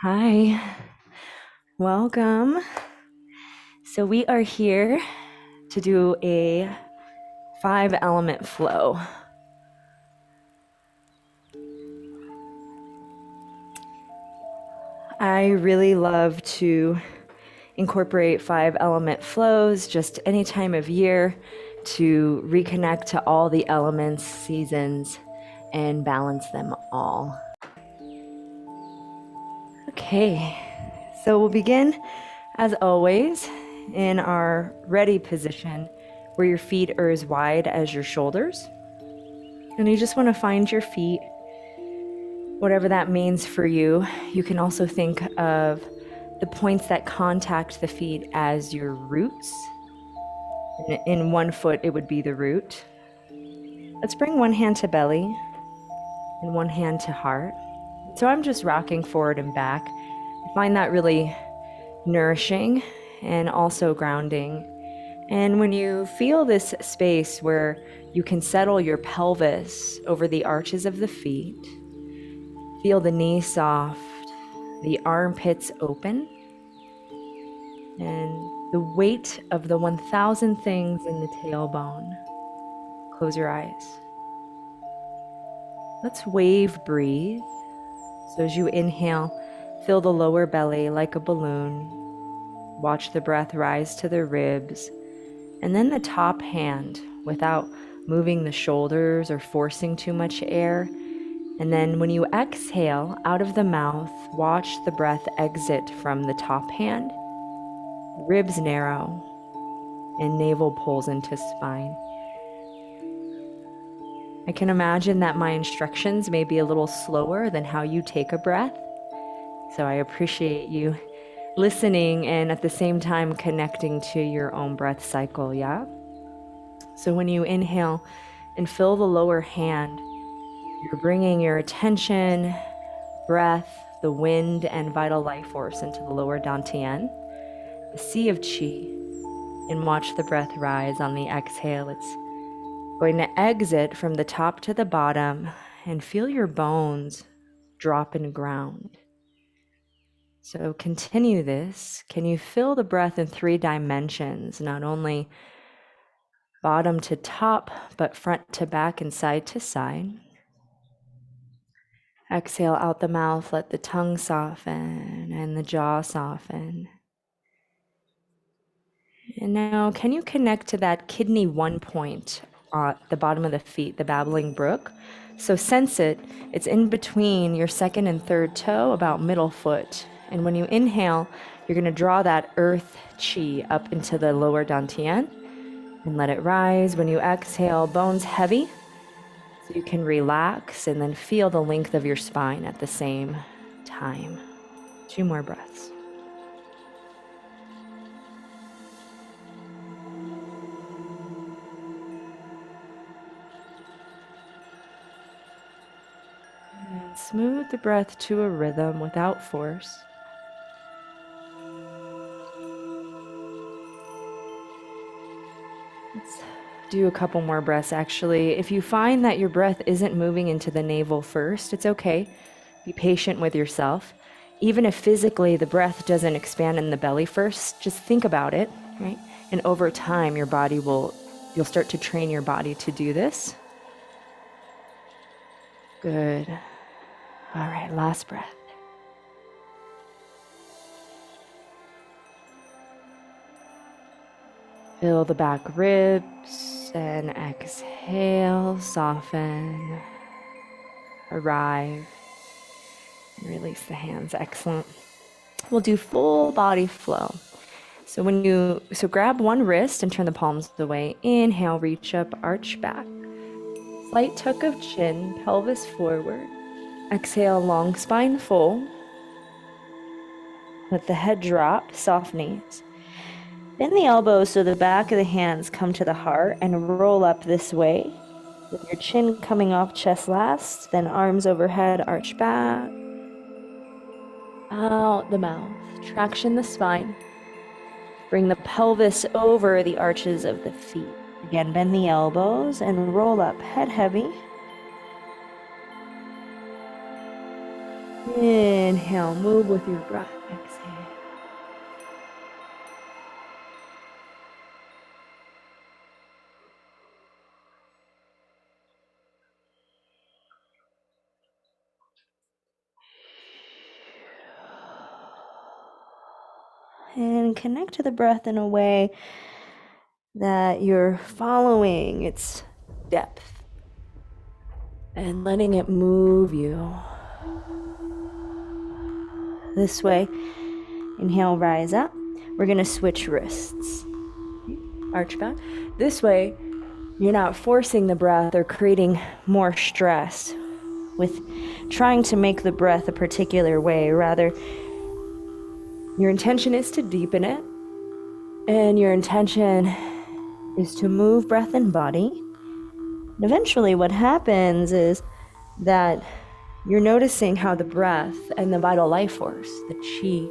Hi, welcome. So we are here to do a 5-element flow. I really love to incorporate 5-element flows just any time of year to reconnect to all the elements, seasons, and balance them all. Okay, so we'll begin as always in our ready position where your feet are as wide as your shoulders. And you just want to find your feet, whatever that means for you. You can also think of the points that contact the feet as your roots. In one foot, it would be the root. Let's bring one hand to belly and one hand to heart. So I'm just rocking forward and back. I find that really nourishing and also grounding. And when you feel this space where you can settle your pelvis over the arches of the feet, feel the knees soft, the armpits open, and the weight of the 1,000 things in the tailbone. Close your eyes. Let's wave breathe. So as you inhale, fill the lower belly like a balloon. Watch the breath rise to the ribs, and then the top hand without moving the shoulders or forcing too much air. And then when you exhale out of the mouth, watch the breath exit from the top hand. Ribs narrow and navel pulls into spine. I can imagine that my instructions may be a little slower than how you take a breath. So I appreciate you listening and at the same time connecting to your own breath cycle, yeah? So when you inhale and fill the lower hand, you're bringing your attention, breath, the wind, and vital life force into the lower dantian, the sea of chi, and watch the breath rise on the exhale. It's going to exit from the top to the bottom and feel your bones drop and ground. So continue this. Can you feel the breath in 3 dimensions, not only bottom to top, but front to back and side to side? Exhale out the mouth, let the tongue soften and the jaw soften. And now, can you connect to that kidney 1 point at the bottom of the feet, the babbling brook? So sense it. It's in between your second and third toe, about middle foot. And when you inhale, you're going to draw that earth chi up into the lower dantian and let it rise. When you exhale, bones heavy, so you can relax and then feel the length of your spine at the same time. 2 more breaths. And smooth the breath to a rhythm without force. Let's do a couple more breaths, actually. If you find that your breath isn't moving into the navel first, it's okay. Be patient with yourself. Even if physically the breath doesn't expand in the belly first, just think about it, right? And over time, you'll start to train your body to do this. Good. All right, last breath. Fill the back ribs and exhale, soften, arrive, and release the hands. Excellent. We'll do full body flow. So grab one wrist and turn the palms away. Inhale, reach up, arch back. Slight tuck of chin, pelvis forward. Exhale, long spine full. Let the head drop, soft knees. Bend the elbows so the back of the hands come to the heart and roll up this way. With your chin coming off chest last, then arms overhead, arch back. Out the mouth, traction the spine. Bring the pelvis over the arches of the feet. Again, bend the elbows and roll up, head heavy. Inhale, move with your breath. Exhale. And connect to the breath in a way that you're following its depth and letting it move you. This way, inhale, rise up. We're going to switch wrists. Arch back. This way, you're not forcing the breath or creating more stress with trying to make the breath a particular way. Rather, your intention is to deepen it, and your intention is to move breath and body. And eventually what happens is that you're noticing how the breath and the vital life force, the chi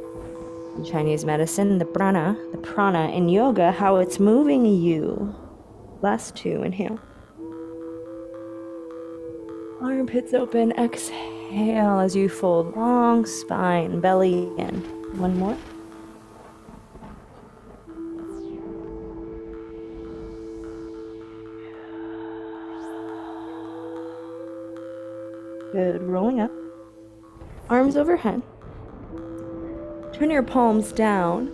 in Chinese medicine, the prana in yoga, how it's moving you. Last two, inhale. Armpits open, exhale as you fold long spine, belly in. One more. Good, rolling up. Arms overhead. Turn your palms down.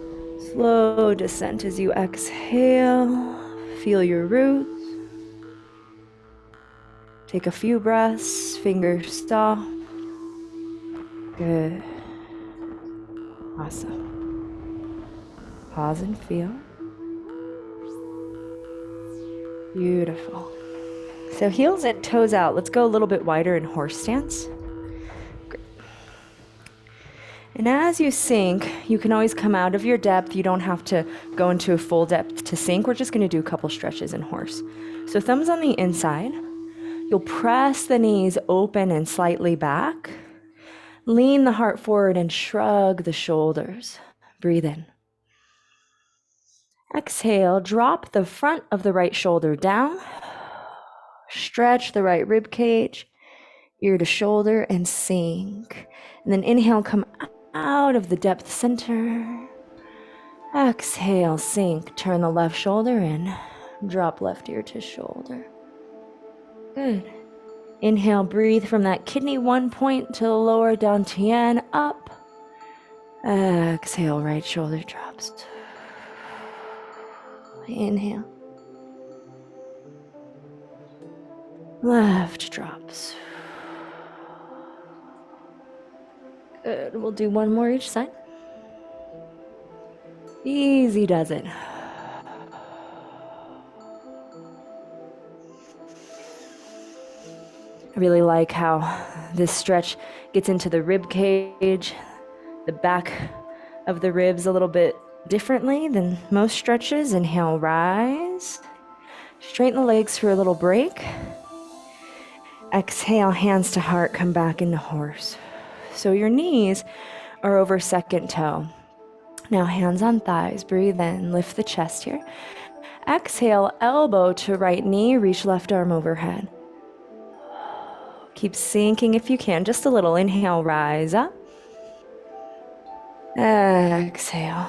Slow descent as you exhale. Feel your roots. Take a few breaths, fingers stop. Good. Awesome. Pause and feel. Beautiful. So heels and toes out. Let's go a little bit wider in horse stance. Great. And as you sink, you can always come out of your depth. You don't have to go into a full depth to sink. We're just going to do a couple stretches in horse. So thumbs on the inside. You'll press the knees open and slightly back. Lean the heart forward and shrug the shoulders. Breathe in. Exhale, drop the front of the right shoulder down. Stretch the right rib cage, ear to shoulder, and sink. And then inhale, come out of the depth center. Exhale, sink. Turn the left shoulder in. Drop left ear to shoulder. Good. Inhale, breathe from that kidney 1 point to the lower dantian, up. Exhale, right shoulder drops. Inhale. Left drops. Good. We'll do one more each side. Easy does it. I really like how this stretch gets into the rib cage, the back of the ribs a little bit differently than most stretches. Inhale, rise. Straighten the legs for a little break. Exhale, hands to heart, come back into horse. So your knees are over second toe. Now hands on thighs, breathe in, lift the chest here. Exhale, elbow to right knee, reach left arm overhead. Keep sinking if you can, just a little. Inhale, rise up. Exhale.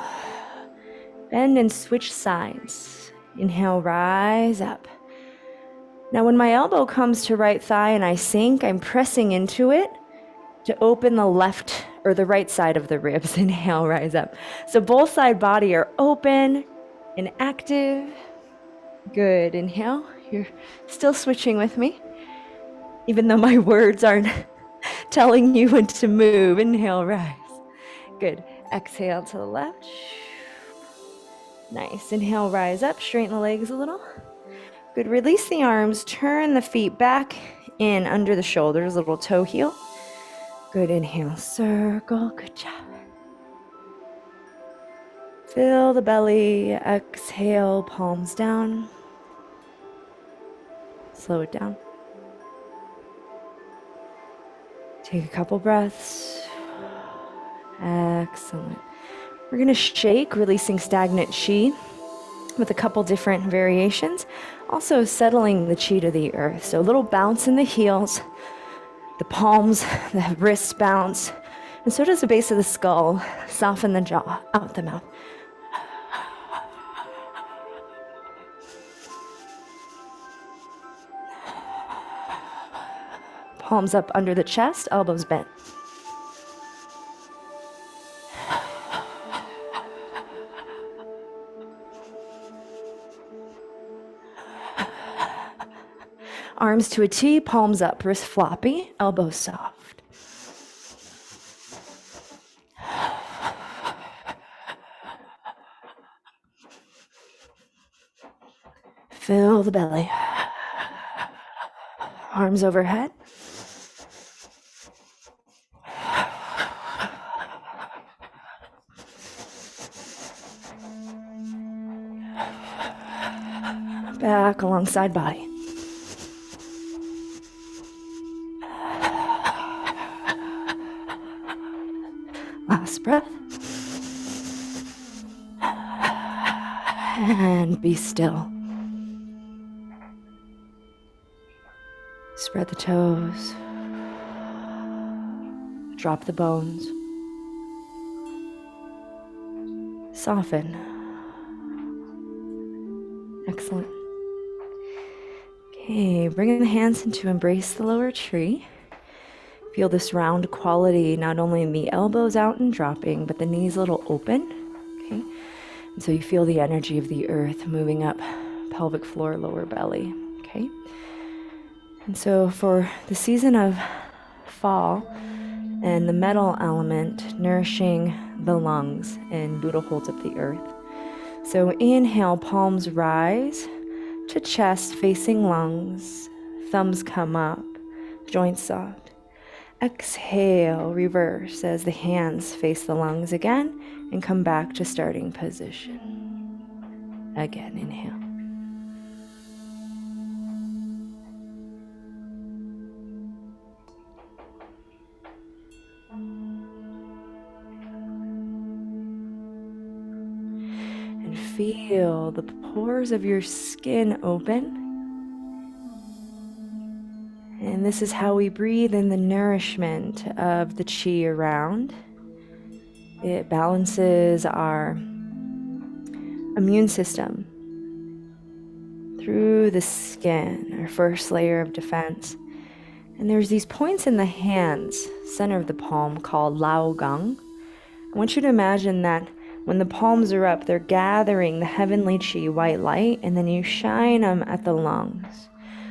Bend and switch sides. Inhale, rise up. Now when my elbow comes to right thigh and I sink, I'm pressing into it to open the left or the right side of the ribs. Inhale, rise up. So both side body are open and active. Good. Inhale. You're still switching with me, even though my words aren't telling you when to move. Inhale, rise. Good. Exhale to the left. Nice. Inhale, rise up. Straighten the legs a little. Good. Release the arms. Turn the feet back in under the shoulders. Little toe heel. Good. Inhale, circle. Good job. Fill the belly. Exhale, palms down. Slow it down. Take a couple breaths. Excellent. We're going to shake, releasing stagnant chi with a couple different variations. Also settling the chi to the earth. So a little bounce in the heels. The palms, the wrists bounce. And so does the base of the skull. Soften the jaw, out the mouth. Palms up under the chest, elbows bent. Arms to a T, palms up, wrist floppy, elbows soft. Fill the belly. Arms overhead. Back alongside body. Last breath. And be still. Spread the toes. Drop the bones. Soften. Excellent. Okay, bring the hands in to embrace the lower tree. Feel this round quality, not only in the elbows out and dropping, but the knees a little open. Okay, and so you feel the energy of the earth moving up pelvic floor, lower belly. Okay, and so for the season of fall and the metal element nourishing the lungs and Buddha holds up the earth. So inhale, palms rise to chest facing lungs, thumbs come up, joints soft. Exhale, reverse as the hands face the lungs again and come back to starting position. Again, inhale. And feel the pores of your skin open. And this is how we breathe in the nourishment of the chi around. It balances our immune system through the skin, our first layer of defense. And there's these points in the hands, center of the palm, called Lao Gong. I want you to imagine that when the palms are up, they're gathering the heavenly chi, white light, and then you shine them at the lungs.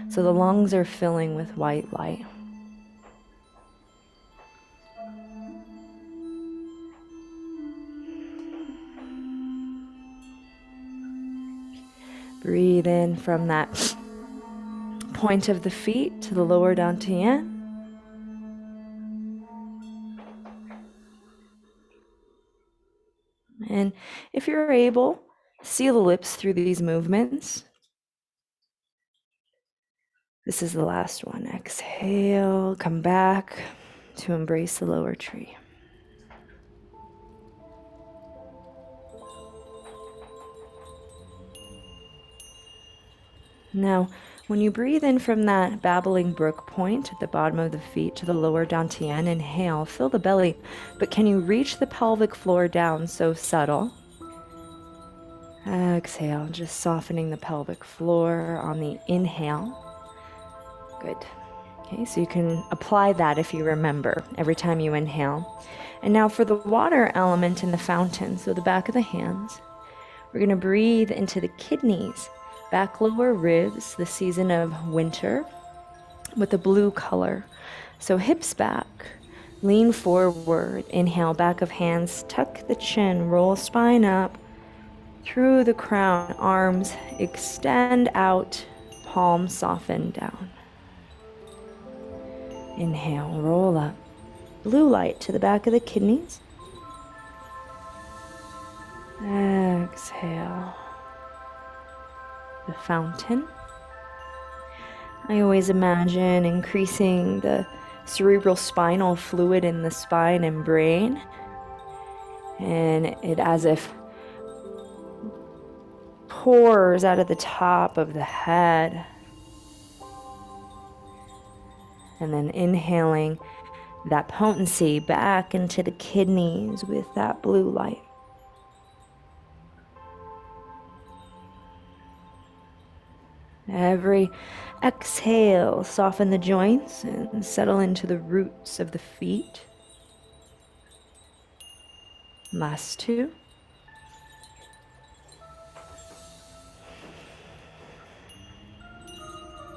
So the lungs are filling with white light. Breathe in from that point of the feet to the lower dantian. And if you're able, seal the lips through these movements. This is the last one. Exhale, come back to embrace the lower tree. Now, when you breathe in from that babbling brook point at the bottom of the feet to the lower dantian, inhale, fill the belly, but can you reach the pelvic floor down? So subtle. Exhale, just softening the pelvic floor on the inhale. Good. Okay, so you can apply that if you remember every time you inhale. And now for the water element in the fountain, so the back of the hands, we're going to breathe into the kidneys, back lower ribs, the season of winter, with a blue color. So hips back, lean forward, inhale, back of hands, tuck the chin, roll spine up, through the crown, arms extend out, palms soften down. Inhale, roll up, blue light to the back of the kidneys. Exhale. The fountain. I always imagine increasing the cerebral spinal fluid in the spine and brain, and it as if pours out of the top of the head, and then inhaling that potency back into the kidneys with that blue light. Every exhale, soften the joints and settle into the roots of the feet. Last two.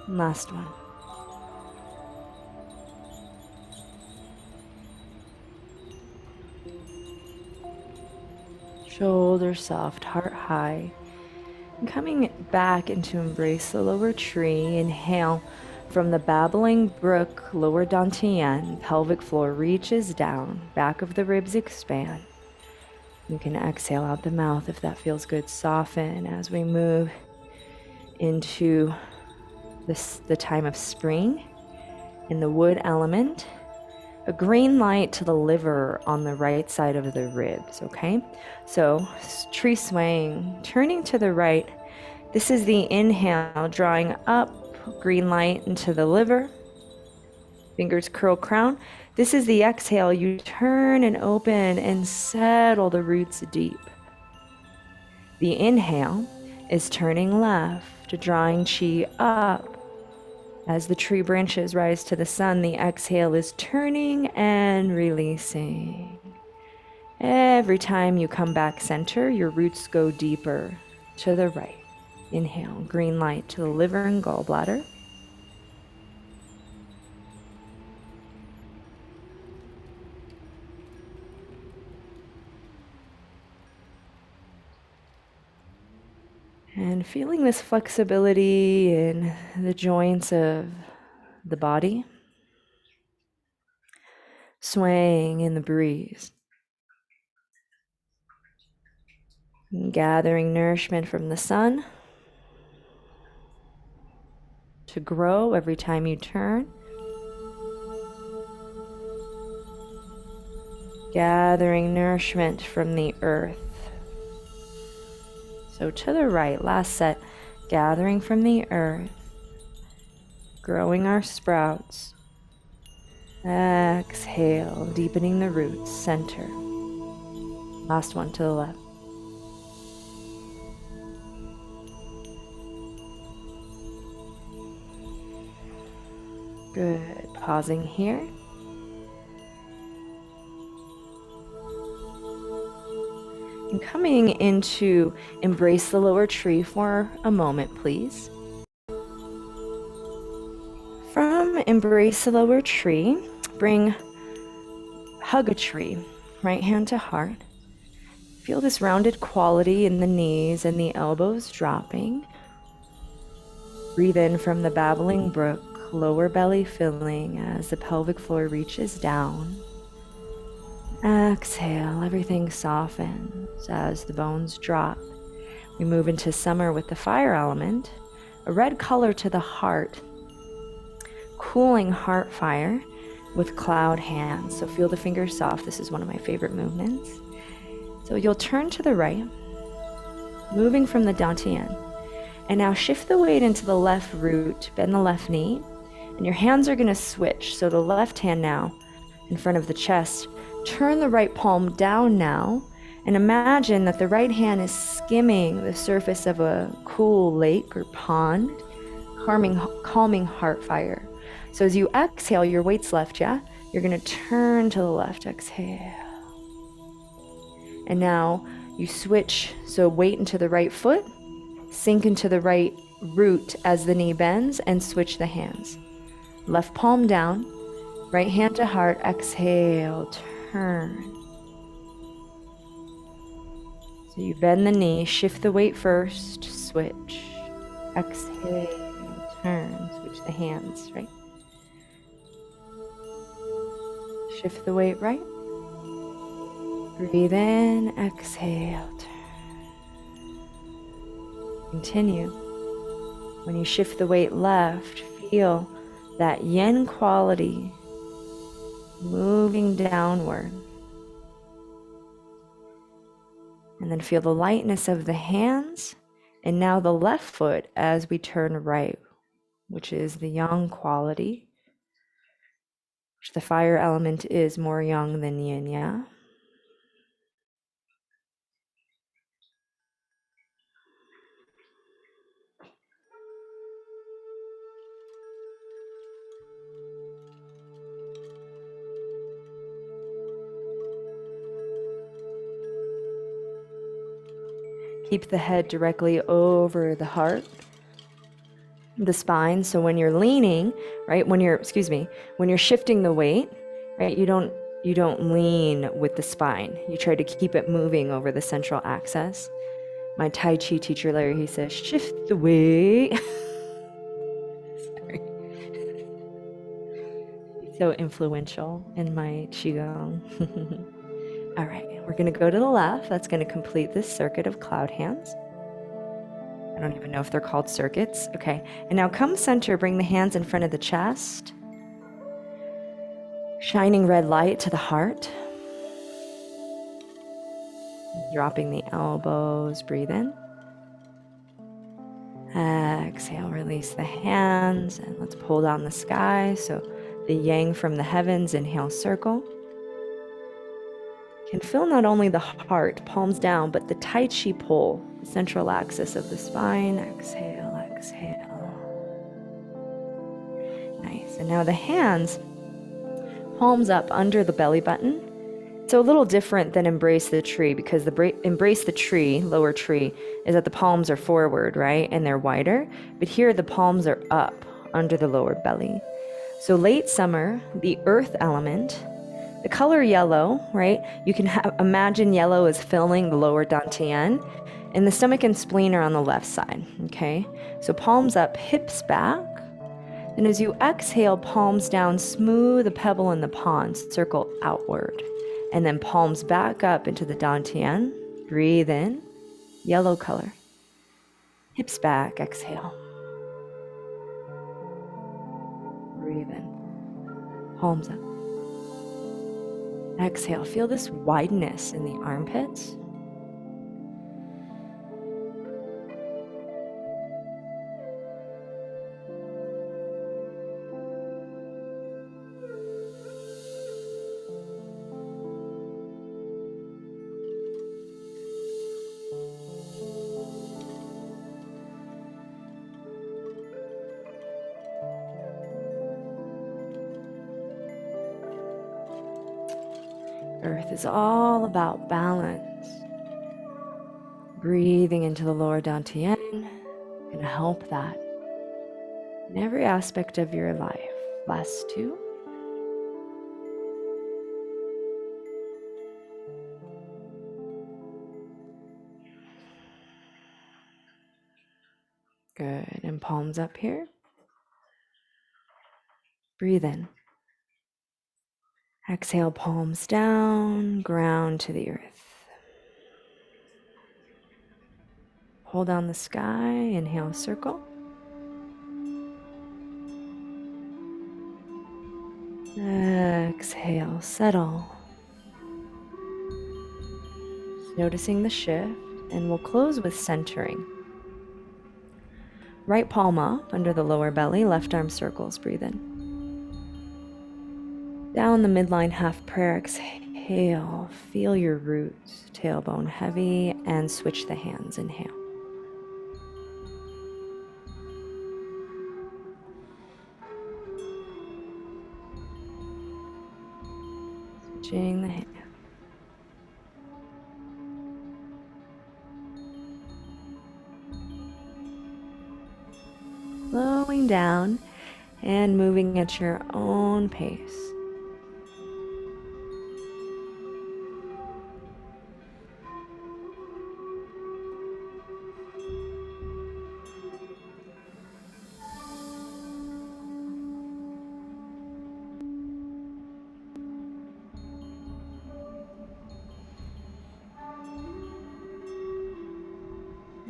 Last one. Shoulders soft, heart high. And coming back into embrace the lower tree, inhale from the babbling brook, lower dantian, pelvic floor reaches down, back of the ribs expand. You can exhale out the mouth if that feels good. Soften as we move into the time of spring in the wood element. A green light to the liver on the right side of the ribs, okay? So tree swaying, turning to the right. This is the inhale, drawing up, green light into the liver. Fingers curl crown. This is the exhale. You turn and open and settle the roots deep. The inhale is turning left, drawing chi up. As the tree branches rise to the sun, the exhale is turning and releasing. Every time you come back center, your roots go deeper to the right. Inhale, green light to the liver and gallbladder. And feeling this flexibility in the joints of the body, swaying in the breeze, and gathering nourishment from the sun to grow every time you turn, gathering nourishment from the earth. So to the right, last set, gathering from the earth, growing our sprouts. Exhale, deepening the roots, center. Last one to the left. Good, pausing here. And coming into embrace the lower tree for a moment, please. From embrace the lower tree, hug a tree, right hand to heart. Feel this rounded quality in the knees and the elbows dropping. Breathe in from the babbling brook, lower belly filling as the pelvic floor reaches down. Exhale, everything softens as the bones drop. We move into summer with the fire element, a red color to the heart, cooling heart fire with cloud hands. So feel the fingers soft. This is one of my favorite movements. So you'll turn to the right, moving from the dantian. And now shift the weight into the left root, bend the left knee, and your hands are gonna switch. So the left hand now in front of the chest, turn the right palm down now, and imagine that the right hand is skimming the surface of a cool lake or pond, calming heart fire. So as you exhale, your weight's left, yeah? You're gonna turn to the left, exhale. And now you switch, so weight into the right foot, sink into the right root as the knee bends, and switch the hands. Left palm down, right hand to heart, exhale, turn. So you bend the knee, shift the weight first, switch. Exhale, turn, switch the hands, right? Shift the weight right. Breathe in, exhale, turn. Continue. When you shift the weight left, feel that yin quality moving downward. And then feel the lightness of the hands. And now the left foot as we turn right, which is the yang quality. which the fire element is more yang than yin, yeah? Keep the head directly over the heart, the spine. So when you're leaning, right, when you're shifting the weight, right, you don't lean with the spine. You try to keep it moving over the central axis. My Tai Chi teacher, Larry, he says, shift the weight. Sorry. He's so influential in my Qigong. All right, we're gonna go to the left. That's gonna complete this circuit of cloud hands. I don't even know if they're called circuits. Okay, and now come center, bring the hands in front of the chest. Shining red light to the heart. Dropping the elbows, breathe in. Exhale, release the hands, and let's pull down the sky. So the yang from the heavens, inhale, circle. Can feel not only the heart, palms down, but the Tai Chi pull, the central axis of the spine. Exhale, exhale. Nice. And now the hands, palms up under the belly button. So a little different than embrace the tree, because the embrace the tree, lower tree, is that the palms are forward, right? And they're wider. But here the palms are up under the lower belly. So late summer, the earth element, the color yellow, right? You can imagine yellow is filling the lower dantian, and the stomach and spleen are on the left side, okay? So palms up, hips back. And as you exhale, palms down, smooth the pebble in the pond, circle outward. And then palms back up into the dantian. Breathe in, yellow color. Hips back, exhale. Breathe in, palms up. Exhale, feel this wideness in the armpits. Earth is all about balance. Breathing into the lower dantian can help that in every aspect of your life. Last two. Good. And palms up here. Breathe in. Exhale, palms down, ground to the earth. Hold down the sky, inhale, circle. Exhale, settle. Just noticing the shift, and we'll close with centering. Right palm up under the lower belly, left arm circles, breathe in. Down the midline half prayer, exhale, feel your roots, tailbone heavy, and switch the hands, inhale. Switching the hands. Slowing down and moving at your own pace.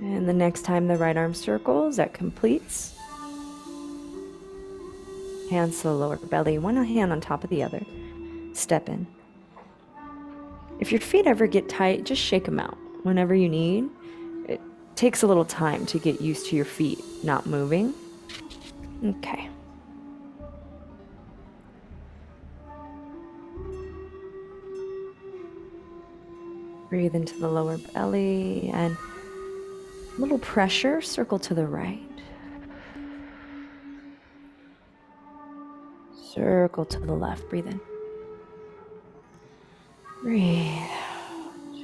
And the next time the right arm circles, that completes. Hands to the lower belly, one hand on top of the other. Step in. If your feet ever get tight, just shake them out whenever you need. It takes a little time to get used to your feet not moving. Okay. Breathe into the lower belly and a little pressure, circle to the right. Circle to the left. Breathe in. Breathe out.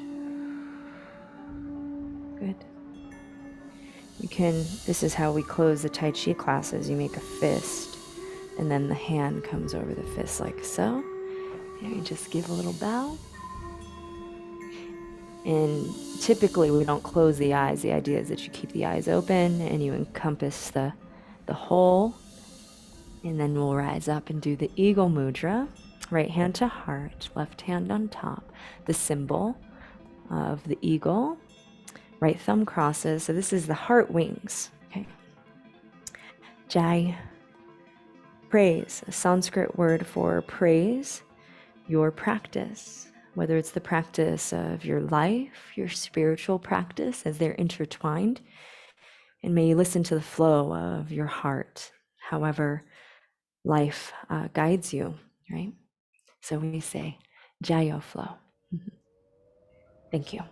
Good. You can, this is how we close the Tai Chi classes. You make a fist, and then the hand comes over the fist like so. And you just give a little bow. And typically we don't close the eyes. The idea is that you keep the eyes open and you encompass the whole. And then we'll rise up and do the Eagle Mudra. Right hand to heart, left hand on top. The symbol of the eagle. Right thumb crosses. So this is the heart wings. Okay. Jai. Praise, a Sanskrit word for praise, your practice, whether it's the practice of your life, your spiritual practice, as they're intertwined. And may you listen to the flow of your heart, however life guides you, right? So we say, Jayo flow. Thank you.